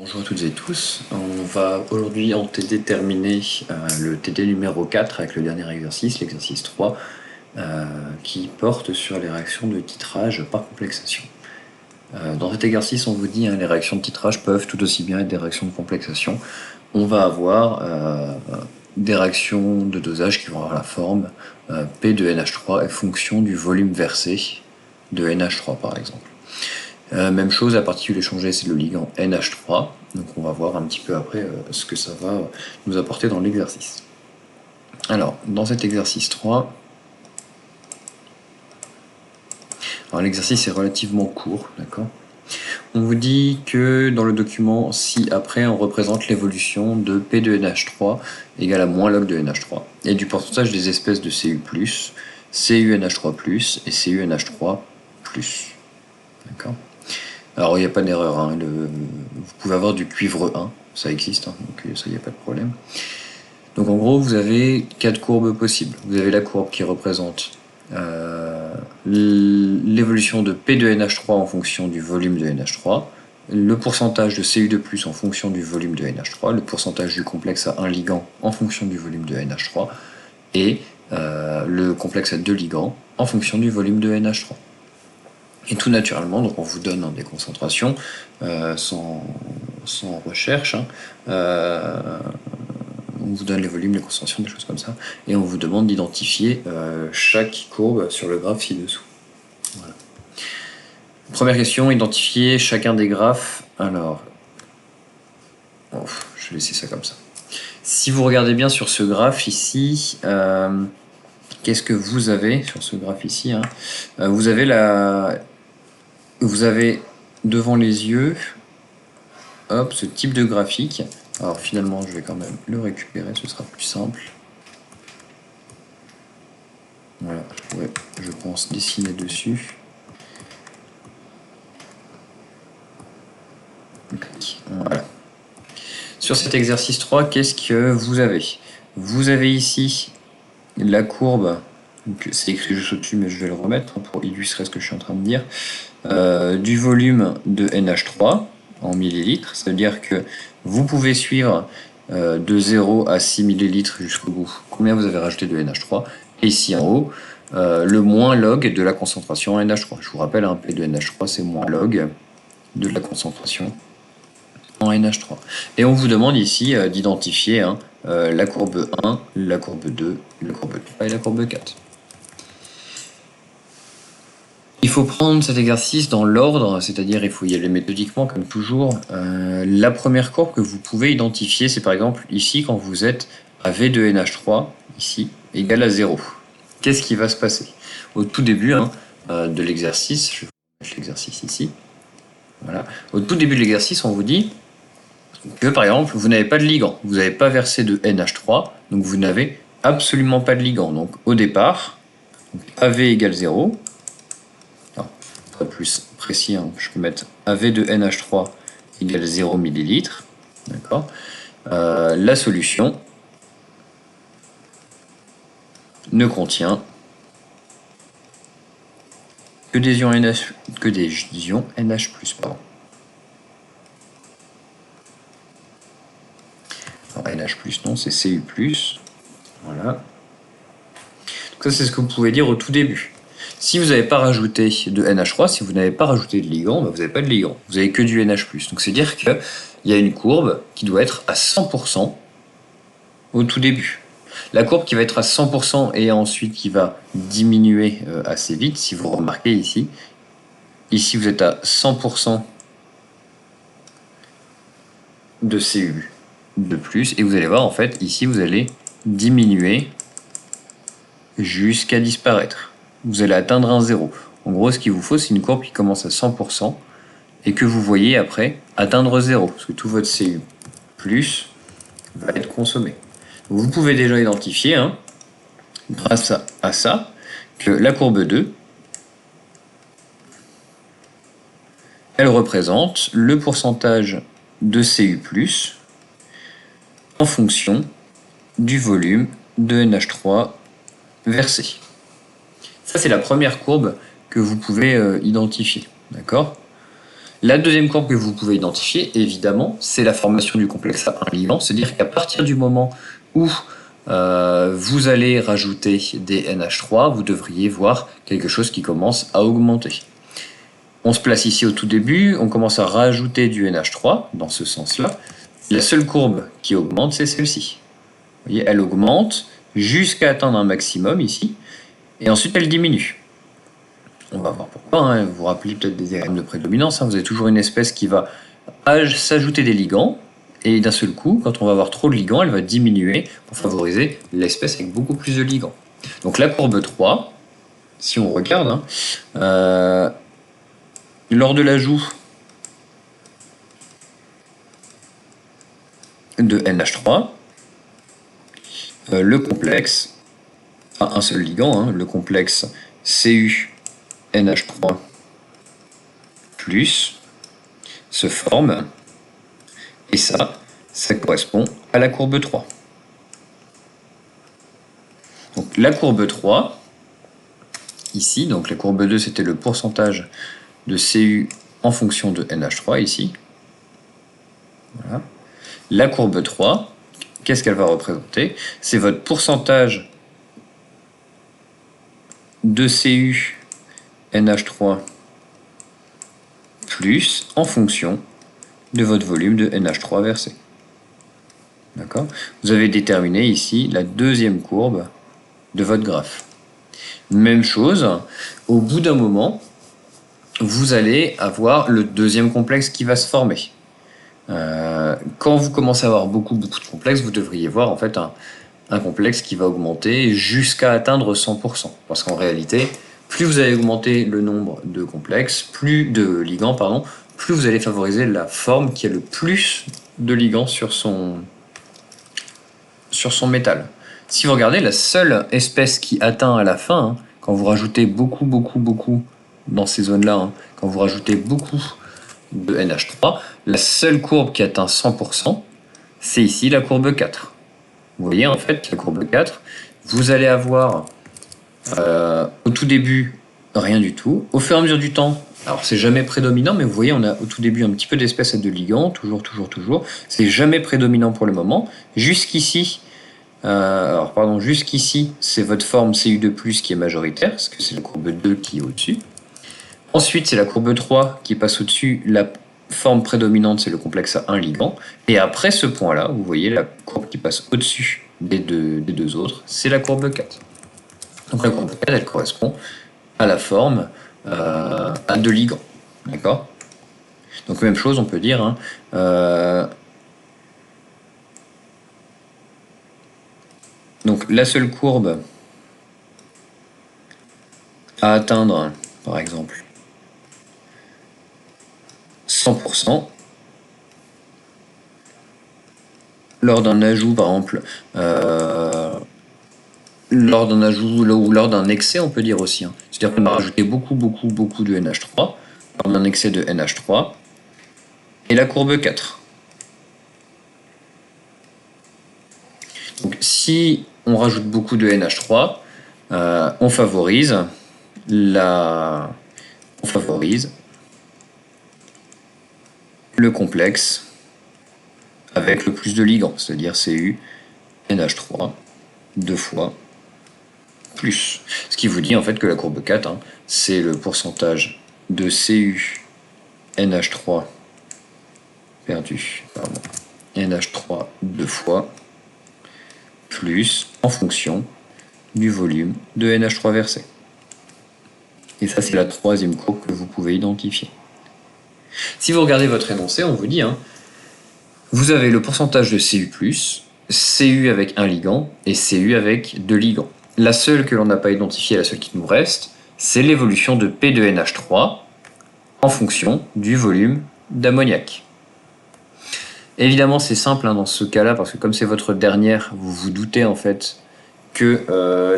Bonjour à toutes et tous, on va aujourd'hui en TD terminer le TD numéro 4 avec le dernier exercice, l'exercice 3, qui porte sur les réactions de titrage par complexation. Dans cet exercice, on vous dit les réactions de titrage peuvent tout aussi bien être des réactions de complexation. On va avoir des réactions de dosage qui vont avoir la forme P de NH3 est fonction du volume versé de NH3 par exemple. Même chose, la particule échangée, c'est le ligand NH3. Donc on va voir un petit peu après ce que ça va nous apporter dans l'exercice. Alors, dans cet exercice 3, l'exercice est relativement court, d'accord. On vous dit que dans le document ci-après, on représente l'évolution de P de NH3 égale à moins log de NH3 et du pourcentage des espèces de Cu+, CuNH3+, et CuNH3+. D'accord. Alors il n'y a pas d'erreur, vous pouvez avoir du cuivre 1, ça existe, donc ça il n'y a pas de problème. Donc en gros vous avez 4 courbes possibles. Vous avez la courbe qui représente l'évolution de P de NH3 en fonction du volume de NH3, le pourcentage de Cu2+, en fonction du volume de NH3, le pourcentage du complexe à 1 ligand en fonction du volume de NH3, et le complexe à 2 ligands en fonction du volume de NH3. Et tout naturellement, donc on vous donne des concentrations sans recherche, on vous donne les volumes, les concentrations, des choses comme ça, et on vous demande d'identifier chaque courbe sur le graphe ci-dessous. Voilà. Première question, identifier chacun des graphes. Alors, je vais laisser ça comme ça. Si vous regardez bien sur ce graphe ici, qu'est-ce que vous avez sur ce graphe ici vous avez devant les yeux ce type de graphique. Alors finalement, je vais quand même le récupérer, ce sera plus simple. Voilà, je pourrais, je pense, dessiner dessus. Voilà. Sur cet exercice 3, qu'est-ce que vous avez? Vous avez ici la courbe, c'est écrit juste au-dessus, mais je vais le remettre pour illustrer ce que je suis en train de dire, du volume de NH3 en millilitres. Ça veut dire que vous pouvez suivre de 0 à 6 millilitres jusqu'au bout combien vous avez rajouté de NH3. Et ici en haut, le moins log de la concentration en NH3. Je vous rappelle, un P de NH3, c'est moins log de la concentration en NH3. Et on vous demande ici d'identifier la courbe 1, la courbe 2, la courbe 3 et la courbe 4. Il faut prendre cet exercice dans l'ordre, c'est-à-dire il faut y aller méthodiquement comme toujours. La première courbe que vous pouvez identifier, c'est par exemple ici quand vous êtes à V de NH3, ici, égale à 0. Qu'est-ce qui va se passer? Au tout début de l'exercice, je vais vous mettre l'exercice ici. Voilà. Au tout début de l'exercice, on vous dit que par exemple, vous n'avez pas de ligand, vous n'avez pas versé de NH3, donc vous n'avez absolument pas de ligand. Donc au départ, AV égale 0. Plus précis, je peux mettre AV de NH3 égale 0 ml. D'accord. La solution ne contient que des ions NH, pardon. Alors, NH+, non, c'est Cu+. Voilà. Donc ça, c'est ce que vous pouvez dire au tout début. Si vous n'avez pas rajouté de NH3, si vous n'avez pas rajouté de ligand, vous n'avez pas de ligand. Vous n'avez que du NH+. Donc c'est dire qu'il y a une courbe qui doit être à 100% au tout début. La courbe qui va être à 100% et ensuite qui va diminuer assez vite, si vous remarquez ici. Ici, vous êtes à 100% de Cu de plus. Et vous allez voir, en fait, ici, vous allez diminuer jusqu'à disparaître. Vous allez atteindre un 0. En gros, ce qu'il vous faut, c'est une courbe qui commence à 100% et que vous voyez après atteindre 0. Parce que tout votre Cu plus va être consommé. Donc, vous pouvez déjà identifier, grâce à ça, que la courbe 2, elle représente le pourcentage de Cu+, en fonction du volume de NH3 versé. Ça, c'est la première courbe que vous pouvez identifier. D'accord ? La deuxième courbe que vous pouvez identifier, évidemment, c'est la formation du complexe à un ligand, c'est-à-dire qu'à partir du moment où vous allez rajouter des NH3, vous devriez voir quelque chose qui commence à augmenter. On se place ici au tout début, on commence à rajouter du NH3 dans ce sens-là. La seule courbe qui augmente, c'est celle-ci. Vous voyez, elle augmente jusqu'à atteindre un maximum ici, et ensuite elle diminue. On va voir pourquoi, hein. Vous vous rappelez peut-être des théorèmes de prédominance, hein. Vous avez toujours une espèce qui va s'ajouter des ligands, et d'un seul coup, quand on va avoir trop de ligands, elle va diminuer pour favoriser l'espèce avec beaucoup plus de ligands. Donc la courbe 3, si on regarde, hein, lors de l'ajout de NH3, le complexe a un seul ligand, hein, le complexe CuNH3 plus se forme, et ça correspond à la courbe 3. Donc la courbe 3, ici, donc la courbe 2 c'était le pourcentage de Cu en fonction de NH3 ici. Voilà. La courbe 3, qu'est-ce qu'elle va représenter? C'est votre pourcentage de Cu NH3 plus en fonction de votre volume de NH3 versé. D'accord? Vous avez déterminé ici la deuxième courbe de votre graphe. Même chose, au bout d'un moment, vous allez avoir le deuxième complexe qui va se former. Quand vous commencez à avoir beaucoup de complexes, vous devriez voir en fait un complexe qui va augmenter jusqu'à atteindre 100%. Parce qu'en réalité, plus vous allez augmenter le nombre de complexes, plus de ligands, pardon, plus vous allez favoriser la forme qui a le plus de ligands sur son métal. Si vous regardez, la seule espèce qui atteint à la fin, hein, quand vous rajoutez beaucoup dans ces zones-là, hein, quand vous rajoutez beaucoup de NH3, la seule courbe qui atteint 100%, c'est ici la courbe 4. Vous voyez, en fait, la courbe 4, vous allez avoir au tout début rien du tout. Au fur et à mesure du temps, alors c'est jamais prédominant, mais vous voyez, on a au tout début un petit peu d'espèces et de ligands, toujours. C'est jamais prédominant pour le moment. Jusqu'ici, jusqu'ici, c'est votre forme Cu2+, qui est majoritaire, parce que c'est la courbe 2 qui est au-dessus. Ensuite, c'est la courbe 3 qui passe au-dessus. La forme prédominante, c'est le complexe à un ligand. Et après ce point-là, vous voyez la courbe qui passe au-dessus des deux autres, c'est la courbe 4. Donc la courbe 4, elle correspond à la forme à deux ligands. D'accord? Donc même chose, on peut dire, hein, donc la seule courbe à atteindre, par exemple, 100%, lors d'un ajout, par exemple, lors d'un ajout ou lors d'un excès, on peut dire aussi. Hein. C'est-à-dire qu'on a rajouté beaucoup de NH3, lors d'un excès de NH3, et la courbe 4. Donc si on rajoute beaucoup de NH3, on favorise le complexe avec le plus de ligands, c'est-à-dire Cu, NH3, 2 fois, plus. Ce qui vous dit en fait que la courbe 4, hein, c'est le pourcentage de Cu, NH3 perdu, NH3 2 fois, plus en fonction du volume de NH3 versé. Et ça, c'est la troisième courbe que vous pouvez identifier. Si vous regardez votre énoncé, on vous dit, hein, vous avez le pourcentage de Cu+, Cu avec un ligand et Cu avec deux ligands. La seule que l'on n'a pas identifiée, la seule qui nous reste, c'est l'évolution de P de NH3 en fonction du volume d'ammoniac. Évidemment, c'est simple hein, dans ce cas-là, parce que comme c'est votre dernière, vous vous doutez en fait que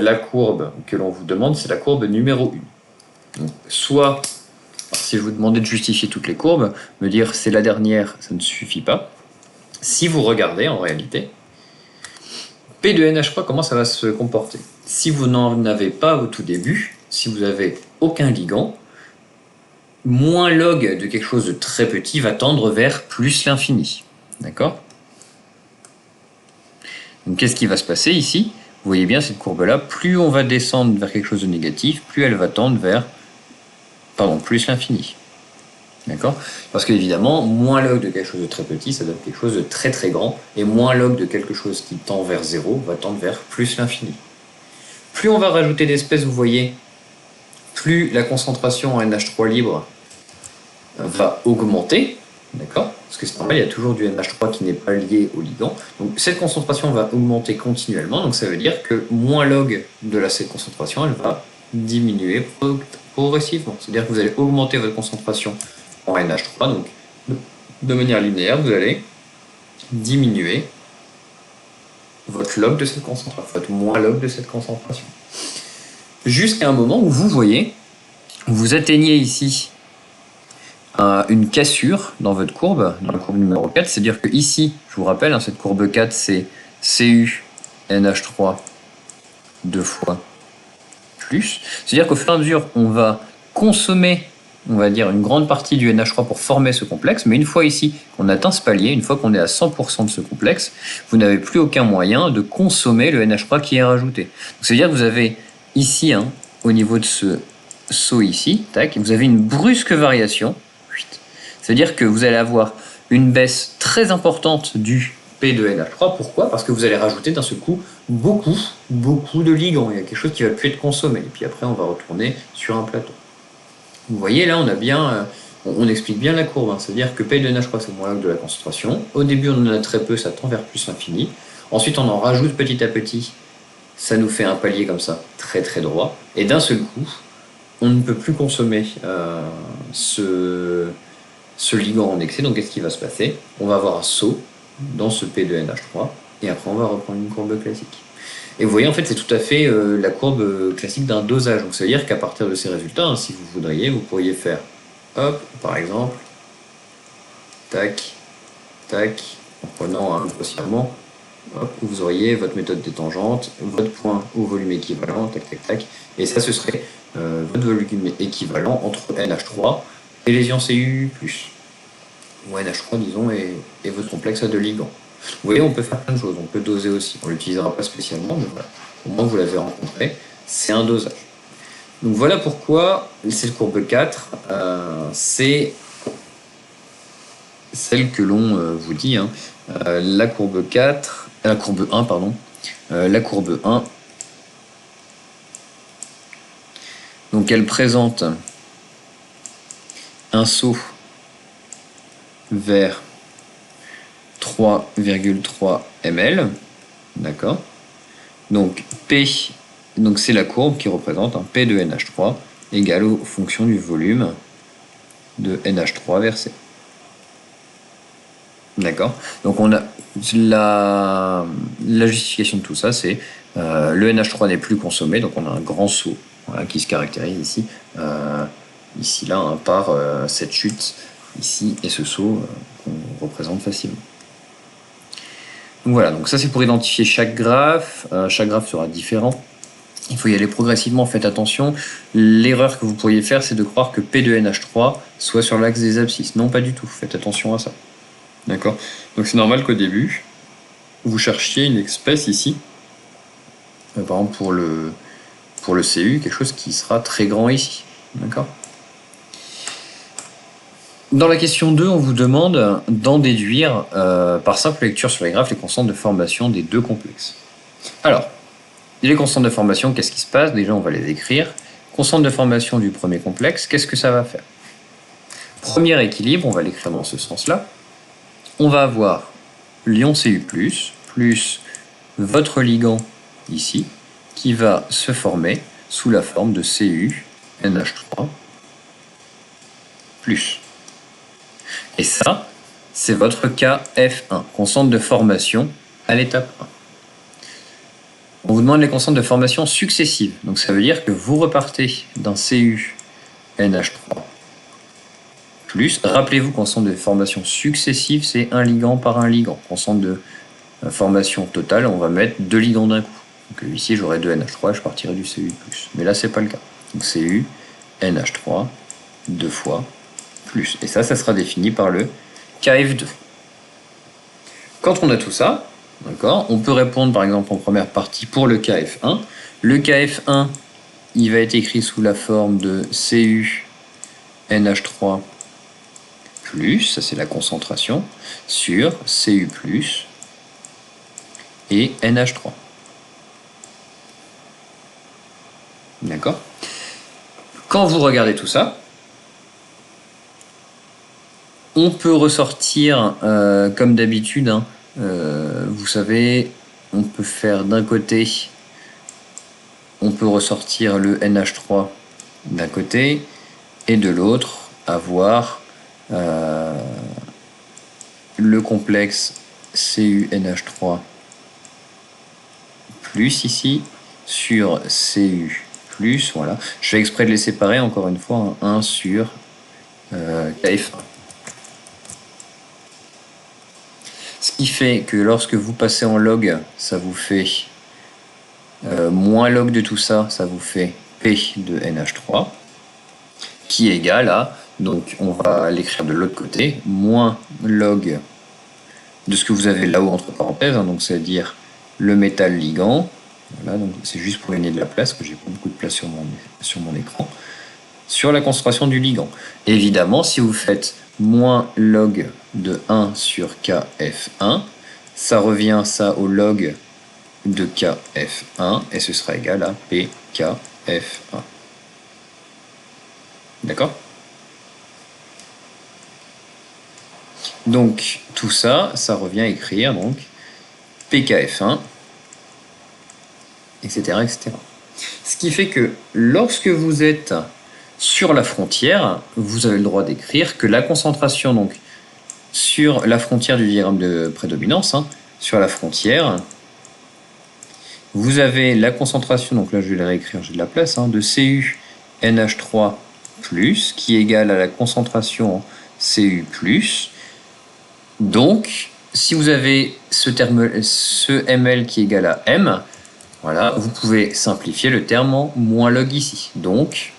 la courbe que l'on vous demande, c'est la courbe numéro 1. Donc, soit, si je vous demandais de justifier toutes les courbes, me dire c'est la dernière, ça ne suffit pas. Si vous regardez en réalité, P de NH3, comment ça va se comporter? Si vous n'en avez pas au tout début, si vous n'avez aucun ligand, moins log de quelque chose de très petit va tendre vers plus l'infini. D'accord? Donc qu'est-ce qui va se passer ici? Vous voyez bien cette courbe-là, plus on va descendre vers quelque chose de négatif, plus elle va tendre vers plus l'infini. D'accord? Parce qu'évidemment, moins log de quelque chose de très petit, ça donne quelque chose de très très grand, et moins log de quelque chose qui tend vers 0 va tendre vers plus l'infini. Plus on va rajouter d'espèces, vous voyez, plus la concentration en NH3 libre va augmenter, d'accord? Parce que c'est normal, il y a toujours du NH3 qui n'est pas lié au ligand. Donc cette concentration va augmenter continuellement, donc ça veut dire que moins log de cette concentration, elle va diminuer progressivement. C'est-à-dire que vous allez augmenter votre concentration en NH3, donc de manière linéaire, vous allez diminuer votre log de cette concentration, votre moins log de cette concentration. Jusqu'à un moment où vous voyez, vous atteignez ici une cassure dans votre courbe, dans la courbe numéro 4, c'est-à-dire que ici, je vous rappelle, cette courbe 4, c'est Cu NH3 2 fois plus. C'est-à-dire qu'au fur et à mesure, on va consommer, on va dire, une grande partie du NH3 pour former ce complexe, mais une fois ici qu'on atteint ce palier, une fois qu'on est à 100% de ce complexe, vous n'avez plus aucun moyen de consommer le NH3 qui est rajouté. C'est-à-dire que vous avez ici, au niveau de ce saut ici, tac, vous avez une brusque variation. C'est-à-dire que vous allez avoir une baisse très importante du P de NH3. Pourquoi? Parce que vous allez rajouter d'un seul coup beaucoup de ligands. Il y a quelque chose qui va plus être consommé. Et puis après, on va retourner sur un plateau. Vous voyez, là, on a bien, on explique bien la courbe. C'est-à-dire que P de NH3, c'est le moins log de la concentration. Au début, on en a très peu, ça tend vers plus l'infini. Ensuite, on en rajoute petit à petit. Ça nous fait un palier comme ça, très très droit. Et d'un seul coup, on ne peut plus consommer ce ligand en excès. Donc qu'est-ce qui va se passer? On va avoir un saut dans ce P de NH3 et après on va reprendre une courbe classique. Et vous voyez, en fait, c'est tout à fait la courbe classique d'un dosage. Donc ça veut dire qu'à partir de ces résultats, si vous voudriez, vous pourriez faire, hop, par exemple, tac, tac, en prenant grossièrement, hop, vous auriez votre méthode des tangentes, votre point au volume équivalent, tac, tac, tac, et ça, ce serait votre volume équivalent entre NH3 et les ions Cu+, ou NH3, disons, et votre complexe à deux ligands. Vous voyez, on peut faire plein de choses, on peut doser aussi. On ne l'utilisera pas spécialement, mais voilà. Au moins, vous l'avez rencontré, c'est un dosage. Donc voilà pourquoi cette courbe 4, c'est celle que l'on vous dit. La courbe 4, la courbe 1, pardon. La courbe 1, donc elle présente un saut vers 3,3 ml, d'accord. Donc P, donc c'est la courbe qui représente un P de NH3 égale aux fonctions du volume de NH3 vers C. D'accord. Donc on a la justification de tout ça, c'est le NH3 n'est plus consommé, donc on a un grand saut, voilà, qui se caractérise ici, ici là, par cette chute ici et ce saut qu'on représente facilement. Donc voilà, donc ça c'est pour identifier chaque graphe. Chaque graphe sera différent. Il faut y aller progressivement, faites attention. L'erreur que vous pourriez faire, c'est de croire que P de NH3 soit sur l'axe des abscisses. Non, pas du tout, faites attention à ça. D'accord? Donc c'est normal qu'au début, vous cherchiez une espèce ici, par exemple pour le Cu, quelque chose qui sera très grand ici. D'accord? Dans la question 2, on vous demande d'en déduire par simple lecture sur les graphes les constantes de formation des deux complexes. Alors, les constantes de formation, qu'est-ce qui se passe? Déjà, on va les écrire. Constante de formation du premier complexe, qu'est-ce que ça va faire? Premier équilibre, on va l'écrire dans ce sens-là. On va avoir l'ion Cu+, plus votre ligand ici, qui va se former sous la forme de Cu NH3+. Et ça, c'est votre KF1, constante de formation à l'étape 1. On vous demande les constantes de formation successives. Donc ça veut dire que vous repartez d'un Cu NH3+. Rappelez-vous, constante de formation successive, c'est un ligand par un ligand. Constante de formation totale, on va mettre deux ligands d'un coup. Donc ici, j'aurai 2 NH3 et je partirai du Cu+. Mais là, c'est pas le cas. Donc Cu NH3+. 2 fois plus. Et ça sera défini par le KF2. Quand on a tout ça, d'accord, on peut répondre par exemple en première partie pour le KF1. Le KF1, il va être écrit sous la forme de Cu NH3+, ça c'est la concentration, sur Cu+, et NH3. D'accord? Quand vous regardez tout ça, on peut ressortir comme d'habitude, hein, vous savez, on peut faire d'un côté, on peut ressortir le NH3 d'un côté et de l'autre avoir le complexe CuNH3 plus ici sur Cu plus, voilà. Je fais exprès de les séparer encore une fois, hein, 1 sur KF1. Ce qui fait que lorsque vous passez en log, ça vous fait moins log de tout ça, ça vous fait P de NH3, qui est égal à, donc on va l'écrire de l'autre côté, moins log de ce que vous avez là-haut entre parenthèses, hein, donc c'est-à-dire le métal ligand. Voilà, donc c'est juste pour gagner de la place, que j'ai pas beaucoup de place sur mon écran, sur la concentration du ligand. Évidemment, si vous faites moins log de 1 sur KF1, ça revient ça au log de KF1, et ce sera égal à PKF1. D'accord? Donc tout ça, ça revient à écrire donc PKF1, etc., etc. Ce qui fait que lorsque vous êtes sur la frontière, vous avez le droit d'écrire que la concentration, donc sur la frontière du diagramme de prédominance, hein, sur la frontière, vous avez la concentration, donc là je vais le réécrire, j'ai de la place, hein, de Cu NH3+, qui est égale à la concentration en Cu+. Donc, si vous avez ce ml qui est égal à m, voilà, vous pouvez simplifier le terme en moins log ici. Donc,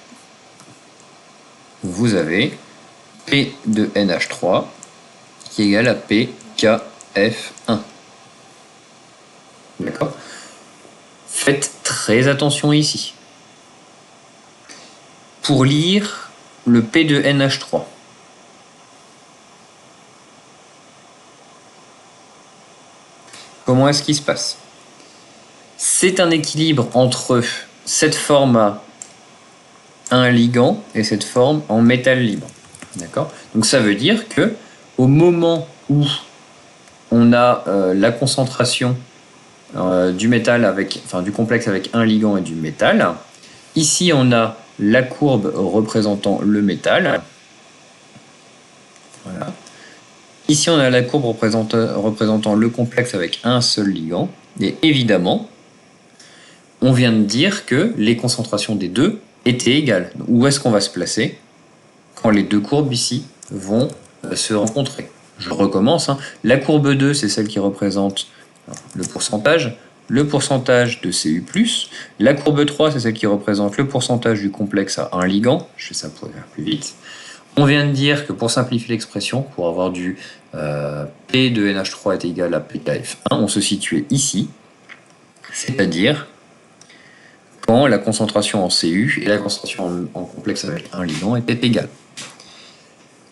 vous avez P de NH3 qui est égal à PKF1. D'accord? Faites très attention ici. Pour lire le P de NH3, comment est-ce qu'il se passe? C'est un équilibre entre cette forme à un ligand et cette forme en métal libre. D'accord? Donc ça veut dire que au moment où on a la concentration du métal du complexe avec un ligand et du métal, ici on a la courbe représentant le métal. Voilà. Ici on a la courbe représentant le complexe avec un seul ligand. Et évidemment, on vient de dire que les concentrations des deux étaient égales. Où est-ce qu'on va se placer quand les deux courbes ici vont se rencontrer? Je recommence. Hein. La courbe 2, c'est celle qui représente le pourcentage de Cu+. La courbe 3, c'est celle qui représente le pourcentage du complexe à un ligand. Je fais ça pour aller plus vite. On vient de dire que pour simplifier l'expression, pour avoir du P de NH3 est égal à PKF1, on se situait ici, c'est-à-dire quand la concentration en Cu et la concentration en complexe avec un ligand étaient égales.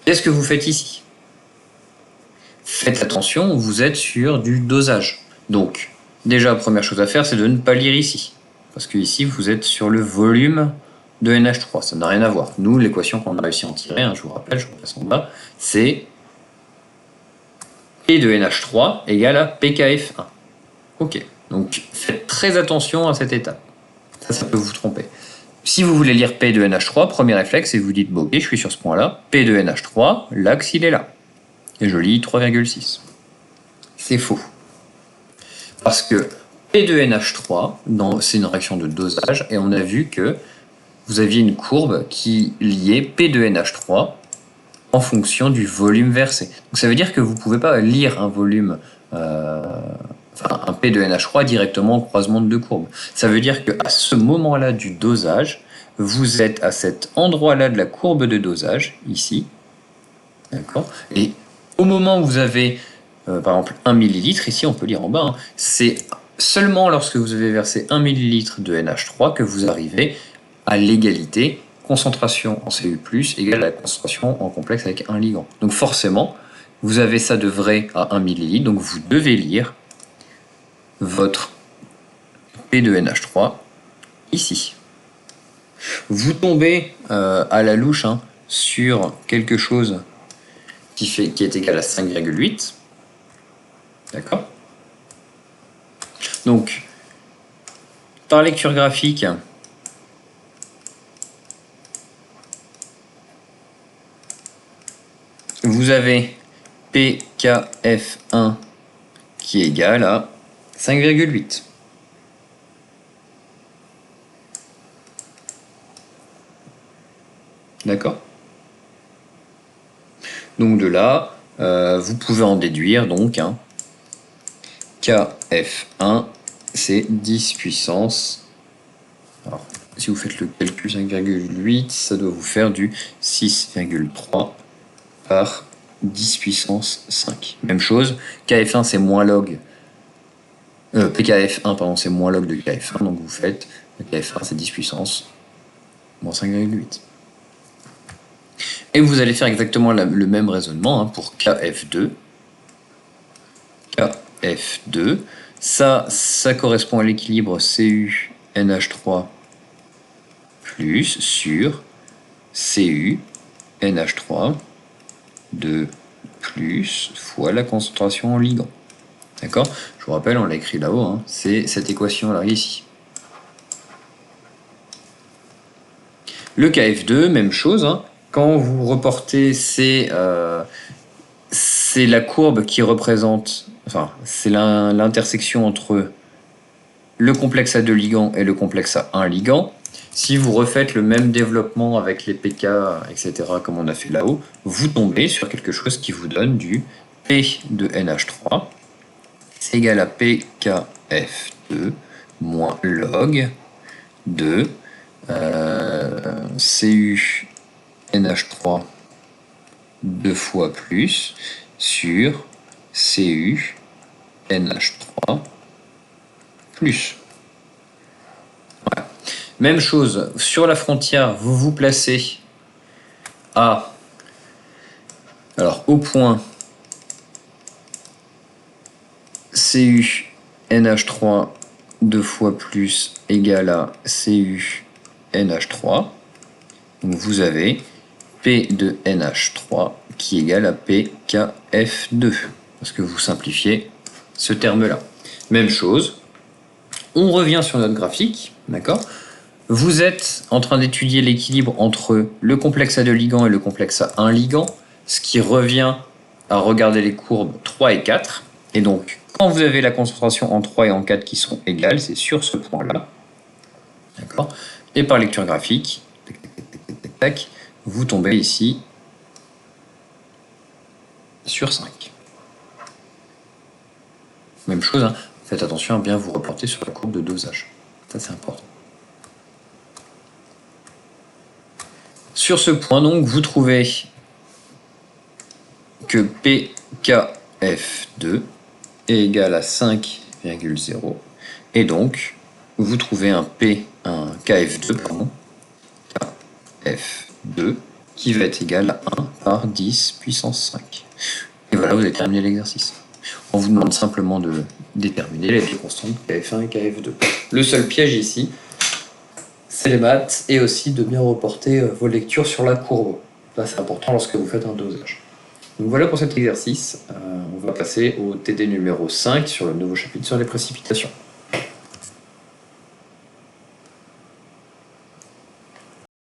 Qu'est-ce que vous faites ici? Faites attention, vous êtes sur du dosage. Donc, déjà, première chose à faire, c'est de ne pas lire ici. Parce que ici, vous êtes sur le volume de NH3. Ça n'a rien à voir. Nous, l'équation qu'on a réussi à en tirer, hein, je vous rappelle, je repasse en bas, c'est P de NH3 égale à PKF1. Ok, donc faites très attention à cette étape. Ça peut vous tromper. Si vous voulez lire P de NH3, premier réflexe, et vous dites, bon, ok, je suis sur ce point-là, P de NH3, l'axe, il est là. Et je lis 3,6. C'est faux. Parce que P de NH3, c'est une réaction de dosage, et on a vu que vous aviez une courbe qui liait P de NH3 en fonction du volume versé. Donc ça veut dire que vous ne pouvez pas lire un volume, un P de NH3 directement au croisement de deux courbes. Ça veut dire qu'à ce moment-là du dosage, vous êtes à cet endroit-là de la courbe de dosage, ici. D'accord. Et au moment où vous avez, par exemple, 1 millilitre, ici on peut lire en bas, hein, c'est seulement lorsque vous avez versé 1 millilitre de NH3 que vous arrivez à l'égalité concentration en Cu+, égale à la concentration en complexe avec un ligand. Donc forcément, vous avez ça de vrai à 1 millilitre, donc vous devez lire votre P de NH3 ici. Vous tombez à la louche sur quelque chose qui est égal à 5,8. D'accord. Donc, par lecture graphique, vous avez PKF1 qui est égal à 5,8. D'accord. Donc de là, vous pouvez en déduire donc KF1, c'est 10 puissance. Alors, si vous faites le calcul 5,8, ça doit vous faire du 6,3 par 10 puissance 5. Même chose, KF1 c'est moins log. PKF1, pardon, c'est moins log de KF1, donc vous faites KF1 c'est 10 puissance moins 5,8. Et vous allez faire exactement le même raisonnement pour KF2. KF2, ça correspond à l'équilibre CuNH3 plus sur CuNH3 de plus fois la concentration en ligand. D'accord? Je vous rappelle, on l'a écrit là-haut, c'est cette équation-là ici. Le KF2, même chose, quand vous reportez, c'est la courbe qui représente, enfin, c'est l'intersection entre le complexe à 2 ligands et le complexe à 1 ligand. Si vous refaites le même développement avec les pK, etc., comme on a fait là-haut, vous tombez sur quelque chose qui vous donne du P de NH3, c'est égal à PKF2 moins log de CuNH3 2 fois plus sur CuNH3 plus. Voilà. Même chose, sur la frontière, vous vous placez au point CuNH3 2 fois plus égale à CuNH3. Donc vous avez P de NH3 qui est égal à PKF2, parce que vous simplifiez ce terme-là. Même chose, on revient sur notre graphique, d'accord? Vous êtes en train d'étudier l'équilibre entre le complexe à 2 ligands et le complexe à 1 ligand, ce qui revient à regarder les courbes 3 et 4. Et donc, quand vous avez la concentration en 3 et en 4 qui sont égales, c'est sur ce point-là. D'accord? Et par lecture graphique, vous tombez ici sur 5. Même chose, faites attention à bien vous reporter sur la courbe de dosage. Ça, c'est important. Sur ce point, donc, vous trouvez que PKF2 est égal à 5,0 et donc vous trouvez un KF2, KF2 qui va être égal à 1 par 10 puissance 5. Et voilà, vous avez terminé l'exercice. On vous demande simplement de déterminer les deux constantes KF1 et KF2. Le seul piège ici, c'est les maths et aussi de bien reporter vos lectures sur la courbe. Ça, c'est important lorsque vous faites un dosage. Donc voilà pour cet exercice. On va passer au TD numéro 5 sur le nouveau chapitre sur les précipitations.